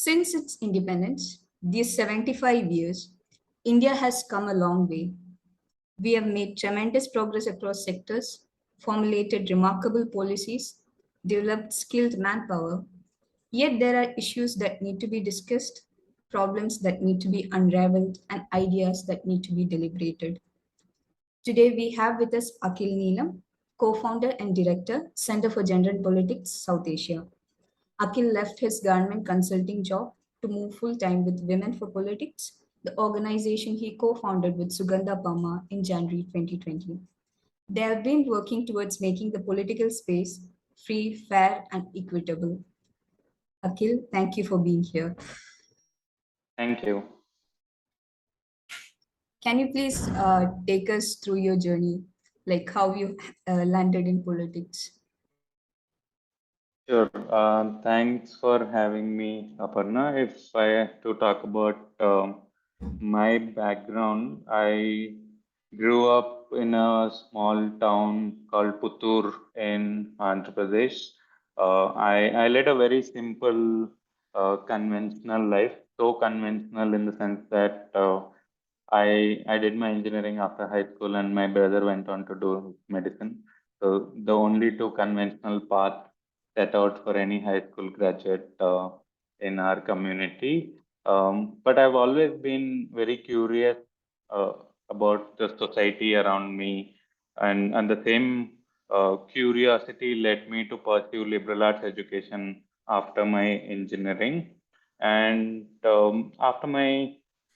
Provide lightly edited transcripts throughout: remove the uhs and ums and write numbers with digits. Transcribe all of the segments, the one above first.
Since its independence, these 75 years, India has come a long way. We have made tremendous progress across sectors, formulated remarkable policies, developed skilled manpower. Yet there are issues that need to be discussed, problems that need to be unraveled, and ideas that need to be deliberated. Today we have with us Akhil Neelam, co-founder and director, Center for Gender and Politics, South Asia. Akhil left his government consulting job to move full-time with Women for Politics, the organization he co-founded with Sugandha Pamma in January 2020. They have been working towards making the political space free, fair, and equitable. Akhil, thank you for being here. Thank you. Can you please take us through your journey, like how you landed in politics? Sure. Thanks for having me, Aparna. If I have to talk about my background, I grew up in a small town called Puttur in Andhra Pradesh. I led a very simple, conventional life, so conventional in the sense that I did my engineering after high school, and my brother went on to do medicine. So the only two conventional paths set out for any high school graduate in our community. But I've always been very curious uh, about the society around me, and the same curiosity led me to pursue liberal arts education after my engineering. And after my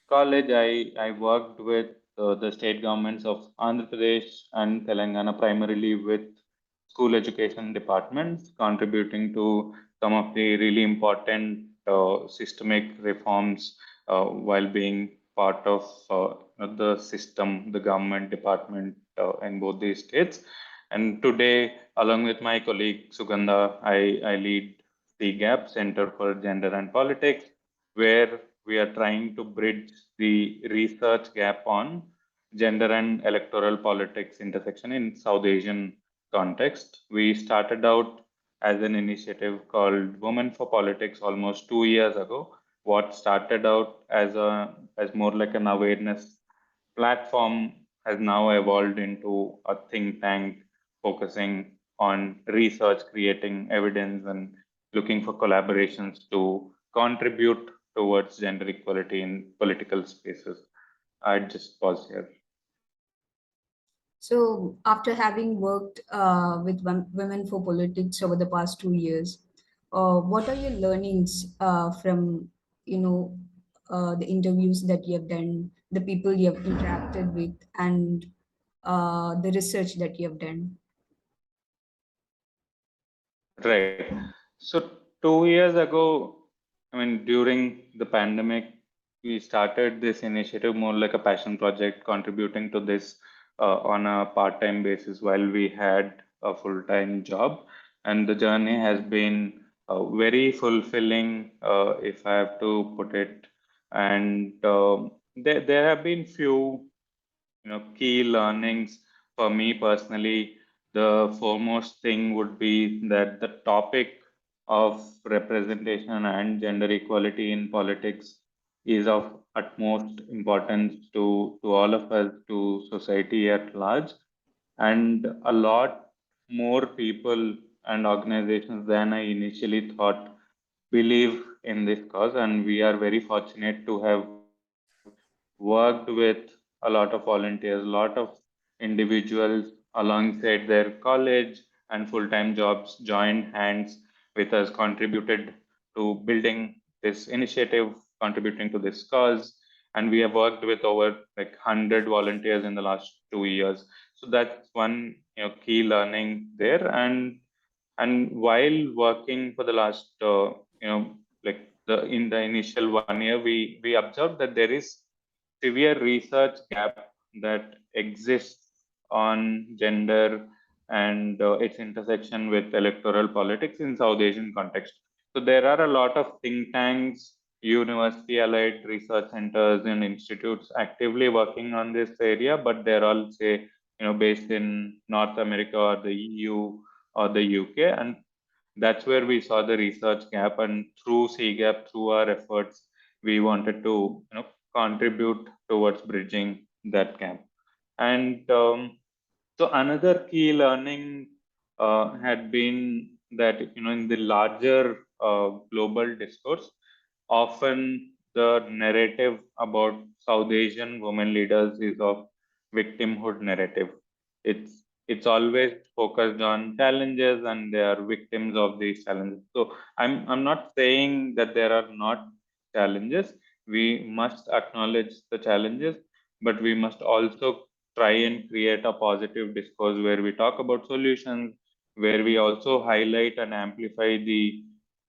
college, I worked with the state governments of Andhra Pradesh and Telangana, primarily with school education departments, contributing to some of the really important systemic reforms while being part of the system, the government department in both these states. And today, along with my colleague Sugandha, I lead CGAP, Center for Gender and Politics, where we are trying to bridge the research gap on gender and electoral politics intersection in South Asian context. We started out as an initiative called Women for Politics almost 2 years ago. What started out as more like an awareness platform has now evolved into a think tank focusing on research, creating evidence, and looking for collaborations to contribute towards gender equality in political spaces. I'd just pause here. So, after having worked with Women for Politics over the past 2 years, what are your learnings from, you know, the interviews that you have done, the people you have interacted with, and the research that you have done? Right. So 2 years ago, I mean, during the pandemic, we started this initiative more like a passion project, contributing to this on a part-time basis while we had a full-time job. And the journey has been very fulfilling, if I have to put it. And there have been few key learnings for me personally. The foremost thing would be that the topic of representation and gender equality in politics is of utmost importance to all of us, to society at large, and a lot more people and organizations than I initially thought believe in this cause. And we are very fortunate to have worked with a lot of volunteers, a lot of individuals alongside their college and full-time jobs joined hands with us, contributed to building this initiative, contributing to this cause. And we have worked with over like 100 volunteers in the last 2 years. So that's one key learning there. And while working for the last like the in the initial 1 year, we observed that there is severe research gap that exists on gender and its intersection with electoral politics in South Asian context. So there are a lot of think tanks, university allied research centers and institutes actively working on this area, but they're all say based in North America or the EU or the UK. And that's where we saw the research gap, and through CGAP, through our efforts, we wanted to contribute towards bridging that gap. And so another key learning had been that in the larger global discourse, often the narrative about South Asian women leaders is of victimhood narrative. It's always focused on challenges and they are victims of these challenges. So I'm not saying that there are not challenges. We must acknowledge the challenges, but we must also try and create a positive discourse where we talk about solutions, where we also highlight and amplify the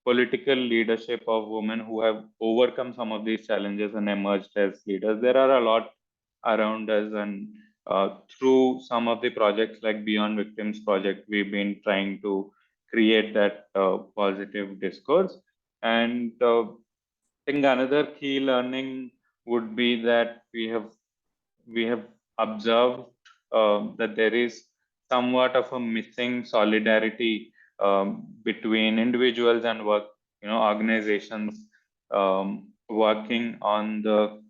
political leadership of women who have overcome some of these challenges and emerged as leaders. There are a lot around us, and through some of the projects like Beyond Victims Project, we've been trying to create that positive discourse. And I think another key learning would be that we have observed that there is somewhat of a missing solidarity between individuals and organizations working on the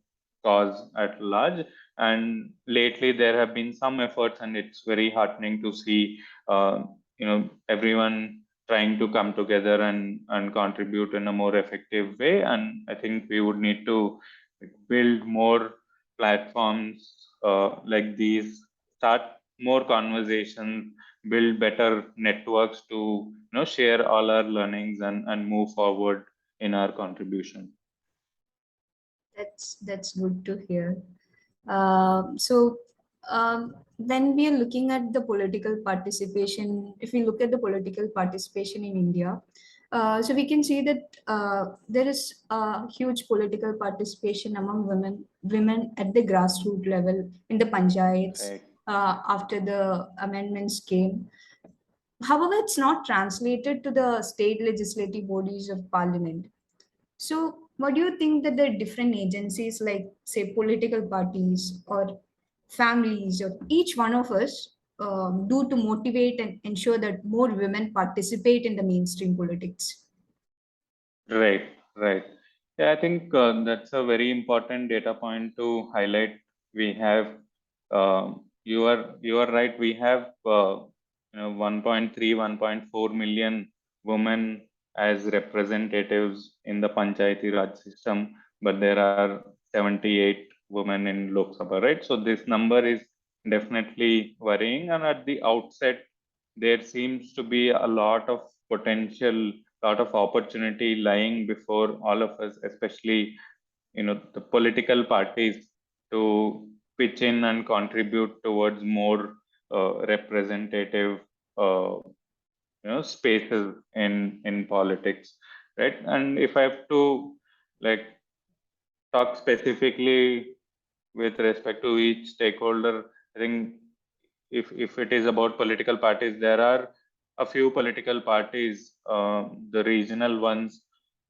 cause at large. And lately, there have been some efforts, and it's very heartening to see everyone trying to come together and contribute in a more effective way. And I think we would need to build more platforms like these, start more conversations, build better networks to share all our learnings and move forward in our contribution. That's good to hear. So when we are looking at the political participation, if we look at the political participation in India, so we can see that there is a huge political participation among women at the grassroots level in the panchayats Right. after the amendments came. However, it's not translated to the state legislative bodies of parliament. So, what do you think that the different agencies, like say political parties or families, or each one of us, do to motivate and ensure that more women participate in the mainstream politics? Right, right. Yeah, I think that's a very important data point to highlight. We have, you are right. We have 1.3, 1.4 million women as representatives in the Panchayati Raj system, but there are 78 women in Lok Sabha, right? So this number is definitely worrying. And at the outset, there seems to be a lot of potential, lot of opportunity lying before all of us, especially the political parties, to pitch in and contribute towards more representative uh, spaces in politics, right? And if I have to like talk specifically with respect to each stakeholder, I think if it is about political parties, there are a few political parties, the regional ones,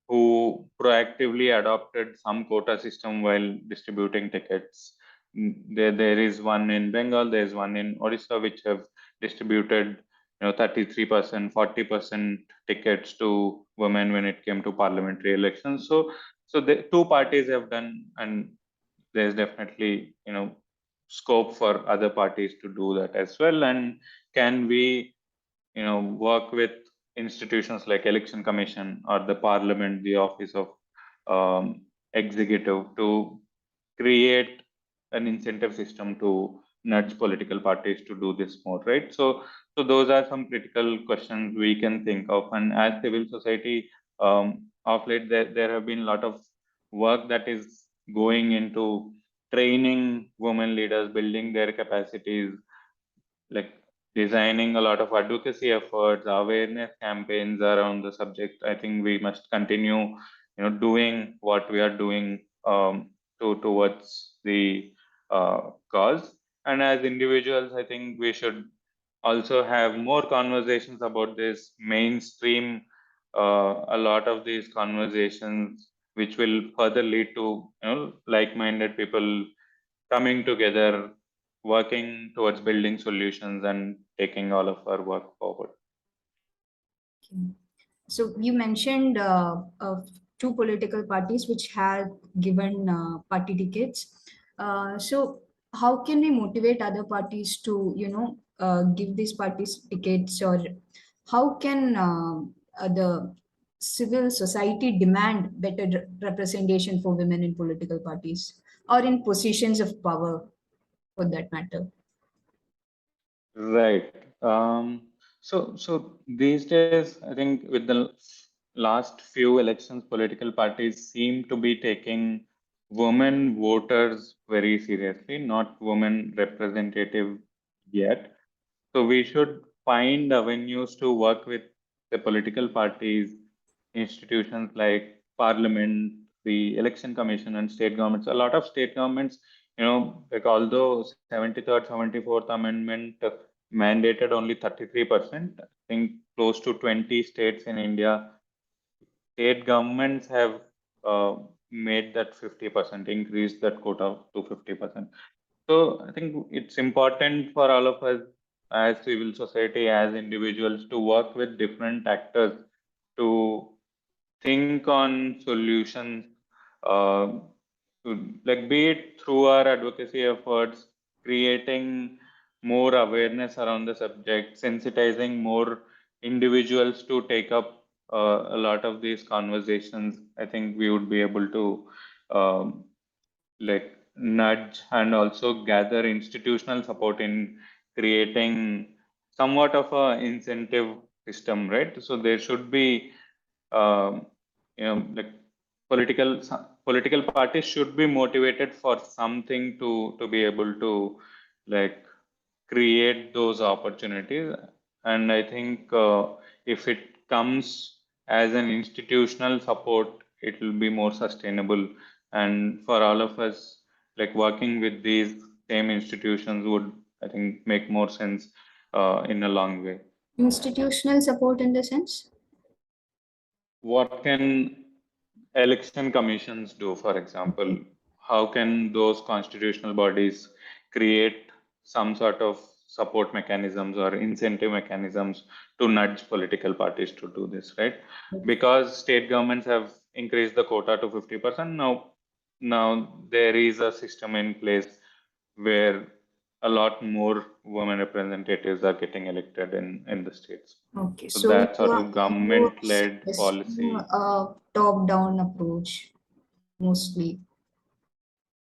who proactively adopted some quota system while distributing tickets. There is one in Bengal, there is one in Odisha, which have distributed 33%, 40% tickets to women when it came to parliamentary elections. So the two parties have done, and there's definitely scope for other parties to do that as well. And can we work with institutions like election commission or the parliament, the office of executive, to create an incentive system to nudge political parties to do this more, right? So those are some critical questions we can think of. And as civil society, of late, there have been a lot of work that is going into training women leaders, building their capacities, like designing a lot of advocacy efforts, awareness campaigns around the subject. I think we must continue, doing what we are doing towards the cause. And as individuals, I think we should also have more conversations about this, mainstream a lot of these conversations, which will further lead to like-minded people coming together, working towards building solutions and taking all of our work forward. Okay. So you mentioned two political parties which have given party tickets. So how can we motivate other parties to, give these parties tickets, or how can the civil society demand better representation for women in political parties or in positions of power, for that matter? Right. So these days, I think with the last few elections, political parties seem to be taking women voters very seriously, not women representative yet. So we should find avenues to work with the political parties, institutions like Parliament, the Election Commission, and state governments. A lot of state governments, like although 73rd, 74th Amendment mandated only 33%, I think close to 20 states in India, state governments have uh, made that 50%, increased that quota to 50%. So I think it's important for all of us as civil society, as individuals, to work with different actors to think on solutions, uh, like be it through our advocacy efforts, creating more awareness around the subject, sensitizing more individuals to take up a lot of these conversations. I think we would be able to um, like nudge and also gather institutional support in creating somewhat of a incentive system, right? So there should be um, like political parties should be motivated for something to be able to like create those opportunities. And I think if it comes as an institutional support, it will be more sustainable. And for all of us, like working with these same institutions would, I think, make more sense in a long way. Institutional support in the sense? What can election commissions do, for example? How can those constitutional bodies create some sort of support mechanisms or incentive mechanisms to nudge political parties to do this, right? Because state governments have increased the quota to 50%. Now there is a system in place where a lot more women representatives are getting elected in the states. Okay, So so that sort of you are government-led suggesting policy. a top-down approach mostly.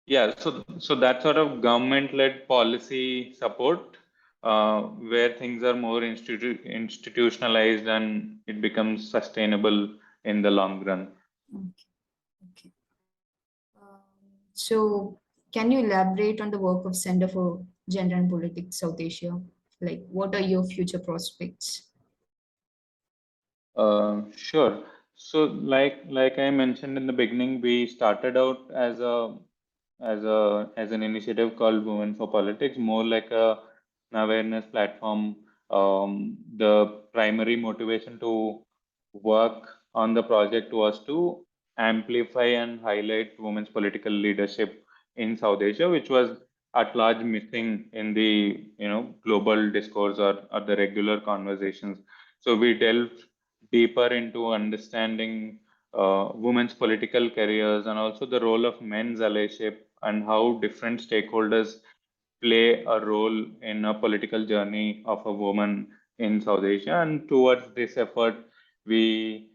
Yeah, so that sort of government-led policy support, where things are more institutionalized and it becomes sustainable in the long run. Okay, okay. Um, so, can you elaborate on the work of Center for Gender and Politics South Asia? Like, what are your future prospects? Sure. So, like I mentioned in the beginning, we started out as an initiative called Women for Politics, more like an awareness platform. The primary motivation to work on the project was to amplify and highlight women's political leadership in South Asia, which was at large missing in the global discourse or the regular conversations. So we delved deeper into understanding women's political careers and also the role of men's allyship and how different stakeholders play a role in a political journey of a woman in South Asia. And towards this effort, we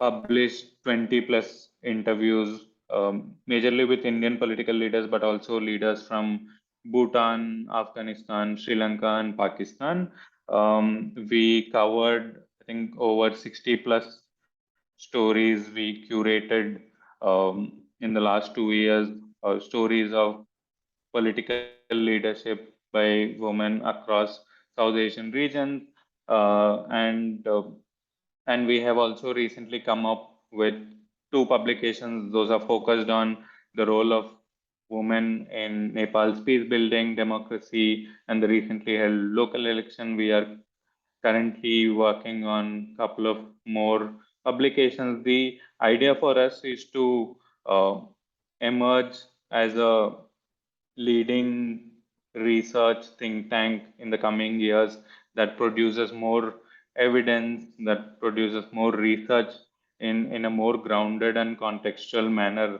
published 20 plus interviews, majorly with Indian political leaders, but also leaders from Bhutan, Afghanistan, Sri Lanka, and Pakistan. We covered, I think, over 60 plus stories we curated in the last 2 years, stories of political leadership by women across South Asian regions, and we have also recently come up with two publications. Those are focused on the role of women in Nepal's peace building, democracy, and the recently held local election. We are currently working on a couple of more publications. The idea for us is to uh, emerge as a leading research think tank in the coming years that produces more evidence, that produces more research in a more grounded and contextual manner,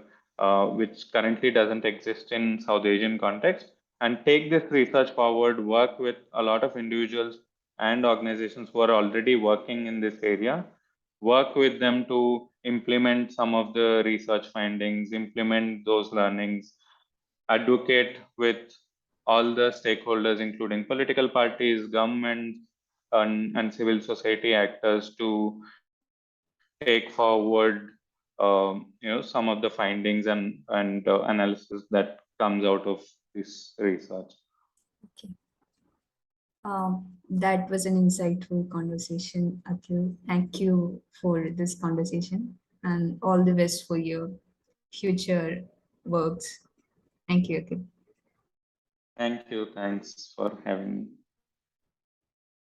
which currently doesn't exist in South Asian context, and take this research forward, work with a lot of individuals and organizations who are already working in this area, work with them to implement some of the research findings, implement those learnings, advocate with all the stakeholders, including political parties, government, and civil society actors, to take forward, some of the findings and analysis that comes out of this research. Okay. That was an insightful conversation, Akhil. Thank you for this conversation and all the best for your future works. Thank you, Akhil. Thank you. Thanks for having me.